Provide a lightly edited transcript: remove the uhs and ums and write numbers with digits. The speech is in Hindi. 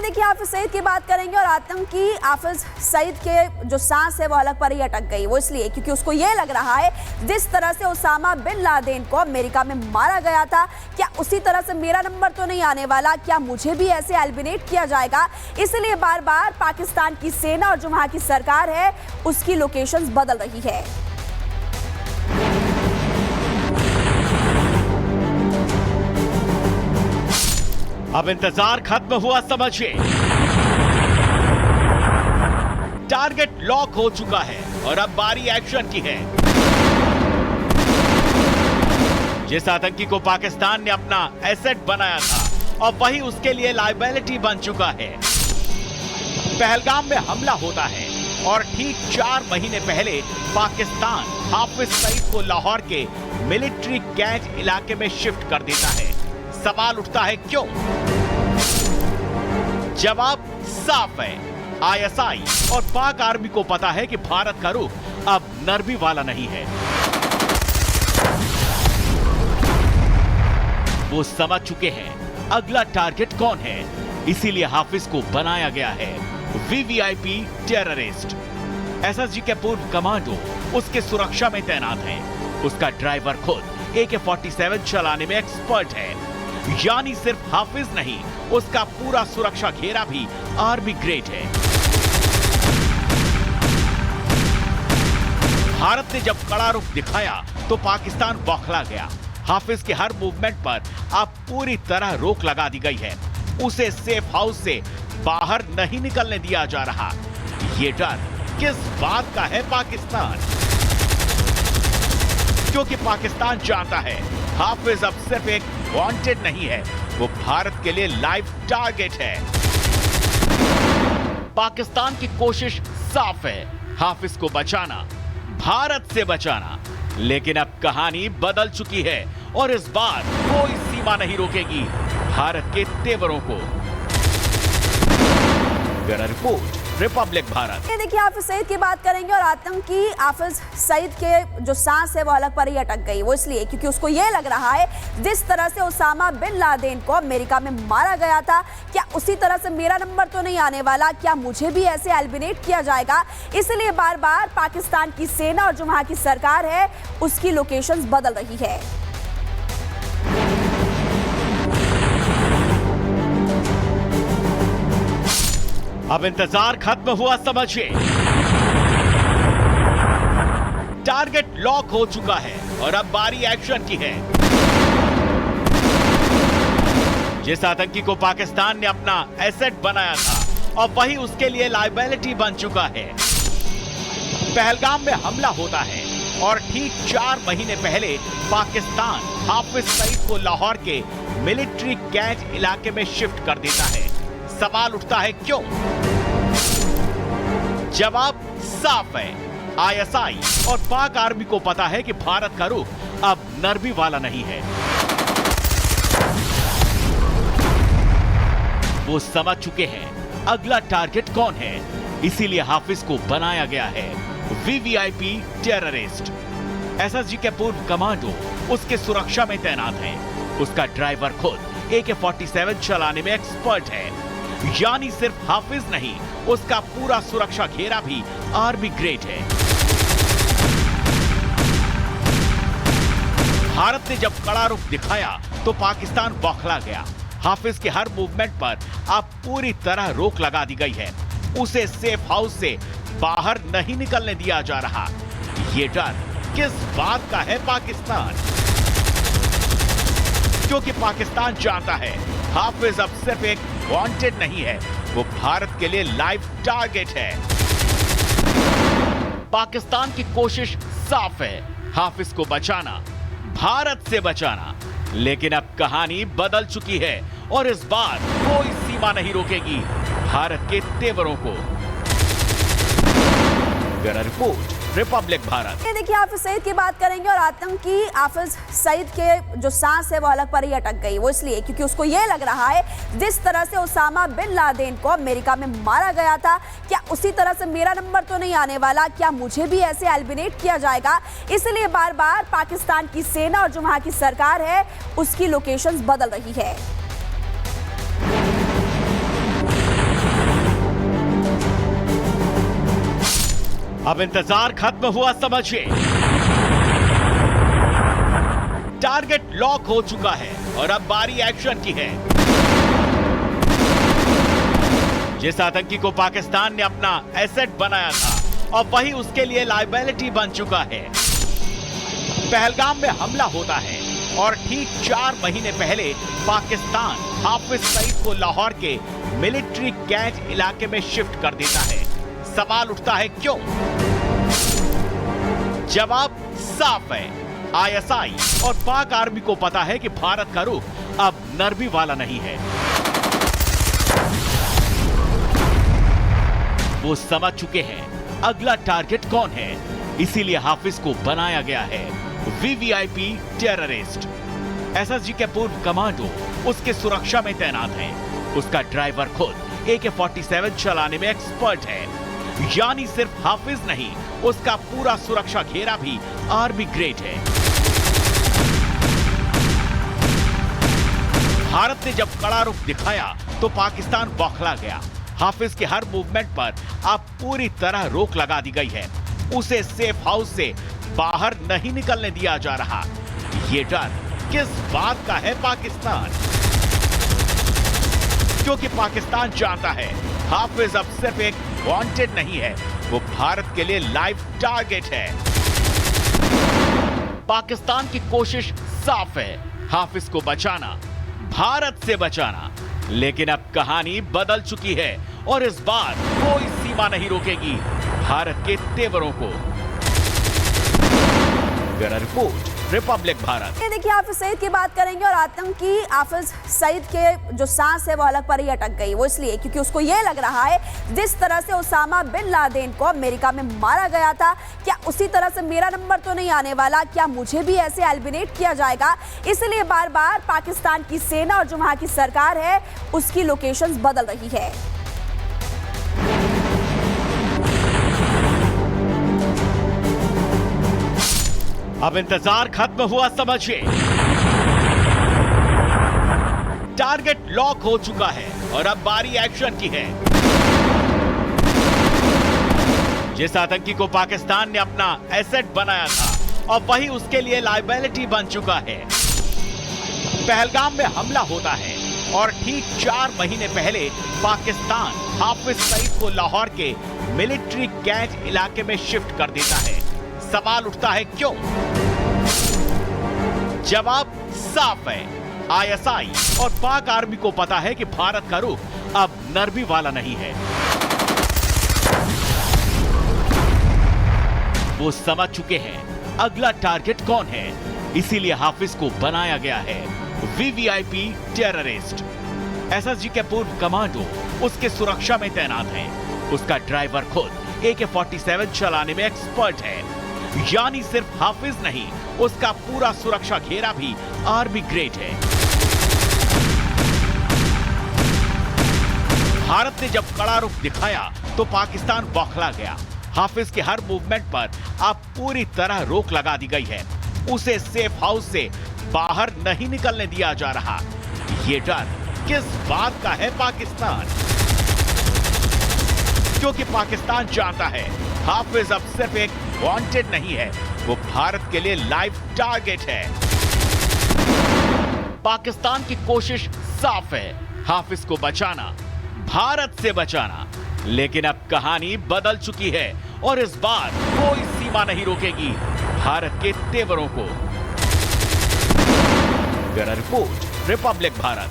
देखिए हाफिज सईद की बात करेंगे और आतंकी हाफिज सईद के जो सांस है वो हलक पर ही अटक गई। वो इसलिए क्योंकि उसको ये लग रहा है जिस तरह से उसामा बिन लादेन को अमेरिका में मारा गया था, क्या उसी तरह से मेरा नंबर तो नहीं आने वाला, क्या मुझे भी ऐसे एलिमिनेट किया जाएगा। इसलिए बार बार पाकिस्तान की सेना और जो वहां की सरकार है उसकी लोकेशंस बदल रही है। अब इंतजार खत्म हुआ समझिए। टारगेट लॉक हो चुका है और अब बारी एक्शन की है। जिस आतंकी को पाकिस्तान ने अपना एसेट बनाया था और वही उसके लिए लायबिलिटी बन चुका है। पहलगाम में हमला होता है और ठीक 4 महीने पहले पाकिस्तान हाफिज सईद को लाहौर के मिलिट्री कैंट इलाके में शिफ्ट कर देता है। सवाल उठता है क्यों? जवाब साफ है। आईएसआई और पाक आर्मी को पता है कि भारत का रुख अब नरमी वाला नहीं है। वो समझ चुके हैं अगला टारगेट कौन है, इसीलिए हाफिज को बनाया गया है वीवीआईपी टेररिस्ट। एसएसजी के पूर्व कमांडो उसके सुरक्षा में तैनात हैं। उसका ड्राइवर खुद AK-47 चलाने में एक्सपर्ट है। यानी सिर्फ हाफिज नहीं, उसका पूरा सुरक्षा घेरा भी आर्मी ग्रेड है। भारत ने जब कड़ा रुख दिखाया तो पाकिस्तान बौखला गया। हाफिज के हर मूवमेंट पर अब पूरी तरह रोक लगा दी गई है। उसे सेफ हाउस से बाहर नहीं निकलने दिया जा रहा। ये डर किस बात का है पाकिस्तान? क्योंकि पाकिस्तान चाहता है हाफिज अब सिर्फ एक वांटेड नहीं है, वो भारत के लिए लाइव टारगेट है। पाकिस्तान की कोशिश साफ है, हाफिज को बचाना, भारत से बचाना। लेकिन अब कहानी बदल चुकी है और इस बार कोई सीमा नहीं रोकेगी भारत के तेवरों को। Bureau report, Republic Bharat. ये देखिए हाफिज सईद की बात करेंगे और आतंकी हाफिज सईद के जो सांस है वो हलक पर ही अटक गई। वो इसलिए क्योंकि उसको ये लग रहा है जिस तरह से उसामा बिन लादेन को अमेरिका में मारा गया था, क्या उसी तरह से मेरा नंबर तो नहीं आने वाला, क्या मुझे भी ऐसे एलिमिनेट किया जाएगा। इसलिए बार बार पाकिस्तान की सेना और जो वहां की सरकार है उसकी लोकेशंस बदल रही है। अब इंतजार खत्म हुआ समझिए। टारगेट लॉक हो चुका है और अब बारी एक्शन की है। जिस आतंकी को पाकिस्तान ने अपना एसेट बनाया था और वही उसके लिए लायबिलिटी बन चुका है। पहलगाम में हमला होता है और ठीक 4 महीने पहले पाकिस्तान हाफिज सईद को लाहौर के मिलिट्री कैंट इलाके में शिफ्ट कर देता है। सवाल उठता है क्यों? जवाब साफ है। आईएसआई और पाक आर्मी को पता है कि भारत का रुख अब नरमी वाला नहीं है। वो समझ चुके हैं अगला टारगेट कौन है, इसीलिए हाफिज को बनाया गया है वीवीआईपी टेररिस्ट। एसएसजी के पूर्व कमांडो उसके सुरक्षा में तैनात हैं। उसका ड्राइवर खुद AK-47 चलाने में एक्सपर्ट है। यानी सिर्फ हाफिज नहीं, उसका पूरा सुरक्षा घेरा भी आर्मी ग्रेड है। भारत ने जब कड़ा रुख दिखाया तो पाकिस्तान बौखला गया। हाफिज के हर मूवमेंट पर अब पूरी तरह रोक लगा दी गई है। उसे सेफ हाउस से बाहर नहीं निकलने दिया जा रहा। ये डर किस बात का है पाकिस्तान? क्योंकि पाकिस्तान चाहता है हाफिज अब सिर्फ एक वांटेड नहीं है, वो भारत के लिए लाइव टारगेट है। पाकिस्तान की कोशिश साफ है, हाफिज को बचाना, भारत से बचाना। लेकिन अब कहानी बदल चुकी है और इस बार कोई सीमा नहीं रोकेगी भारत के तेवरों को। Bureau report, Republic Bharat. ये देखिए हाफिज सईद की बात करेंगे और आतंकी हाफिज सईद के जो सांस है वो हलक पर ही अटक गई। वो इसलिए क्योंकि उसको ये लग रहा है जिस तरह से उसामा बिन लादेन को अमेरिका में मारा गया था, क्या उसी तरह से मेरा नंबर तो नहीं आने वाला, क्या मुझे भी ऐसे एलिमिनेट किया जाएगा। इसलिए बार बार पाकिस्तान की सेना और जो वहां की सरकार है उसकी लोकेशंस बदल रही है। अब इंतजार खत्म हुआ समझिए। टारगेट लॉक हो चुका है और अब बारी एक्शन की है। जिस आतंकी को पाकिस्तान ने अपना एसेट बनाया था और वही उसके लिए लायबिलिटी बन चुका है। पहलगाम में हमला होता है और ठीक 4 महीने पहले पाकिस्तान हाफिज सईद को लाहौर के मिलिट्री कैंट इलाके में शिफ्ट कर देता है। सवाल उठता है क्यों? जवाब साफ है। आईएसआई और पाक आर्मी को पता है कि भारत का रुख अब नरमी वाला नहीं है। वो समझ चुके हैं अगला टारगेट कौन है, इसीलिए हाफिज को बनाया गया है वीवीआईपी टेररिस्ट। एसएसजी के पूर्व कमांडो उसके सुरक्षा में तैनात हैं। उसका ड्राइवर खुद AK-47 चलाने में एक्सपर्ट है। यानी सिर्फ हाफिज नहीं, उसका पूरा सुरक्षा घेरा भी आर्मी ग्रेड है। भारत ने जब कड़ा रुख दिखाया तो पाकिस्तान बौखला गया। हाफिज के हर मूवमेंट पर अब पूरी तरह रोक लगा दी गई है। उसे सेफ हाउस से बाहर नहीं निकलने दिया जा रहा। ये डर किस बात का है पाकिस्तान? क्योंकि पाकिस्तान जानता है हाफिज अब सिर्फ एक वांटेड नहीं है, वो भारत के लिए लाइव टारगेट है। पाकिस्तान की कोशिश साफ है, हाफिज को बचाना, भारत से बचाना। लेकिन अब कहानी बदल चुकी है और इस बार कोई सीमा नहीं रोकेगी भारत के तेवरों को। Bureau report, Republic Bharat. ये देखिए, हाफिज सईद की बात करेंगे और आतंकी हाफिज सईद के जो सांस है वो हलक पर ही अटक गई। वो इसलिए क्योंकि उसको ये लग रहा है जिस तरह से उसामा बिन लादेन को अमेरिका में मारा गया था, क्या उसी तरह से मेरा नंबर तो नहीं आने वाला? क्या मुझे भी ऐसे एलिमिनेट किया जाएगा? इसलिए बार बार पाकिस्तान की सेना और जो वहां की सरकार है उसकी लोकेशंस बदल रही है। अब इंतजार खत्म हुआ समझिए। टारगेट लॉक हो चुका है और अब बारी एक्शन की है। जिस आतंकी को पाकिस्तान ने अपना एसेट बनाया था और वही उसके लिए लायबिलिटी बन चुका है। पहलगाम में हमला होता है और ठीक 4 महीने पहले पाकिस्तान हाफिज सईद को लाहौर के मिलिट्री कैंट इलाके में शिफ्ट कर देता है। सवाल उठता है क्यों? जवाब साफ है। आईएसआई और पाक आर्मी को पता है कि भारत का रुख अब नरमी वाला नहीं है। वो समझ चुके हैं अगला टारगेट कौन है, इसीलिए हाफिज को बनाया गया है वीवीआईपी टेररिस्ट। एसएसजी के पूर्व कमांडो उसके सुरक्षा में तैनात हैं। उसका ड्राइवर खुद AK-47 चलाने में एक्सपर्ट है। यानी सिर्फ हाफिज नहीं, उसका पूरा सुरक्षा घेरा भी आर्मी ग्रेड है। भारत ने जब कड़ा रुख दिखाया तो पाकिस्तान बौखला गया। हाफिज के हर मूवमेंट पर अब पूरी तरह रोक लगा दी गई है। उसे सेफ हाउस से बाहर नहीं निकलने दिया जा रहा। ये डर किस बात का है पाकिस्तान? क्योंकि पाकिस्तान जानता है हाफिज अब सिर्फ एक वांटेड नहीं है, वो भारत के लिए लाइव टारगेट है। पाकिस्तान की कोशिश साफ है, हाफिज को बचाना, भारत से बचाना। लेकिन अब कहानी बदल चुकी है और इस बार कोई सीमा नहीं रोकेगी भारत के तेवरों को। Bureau report, Republic Bharat.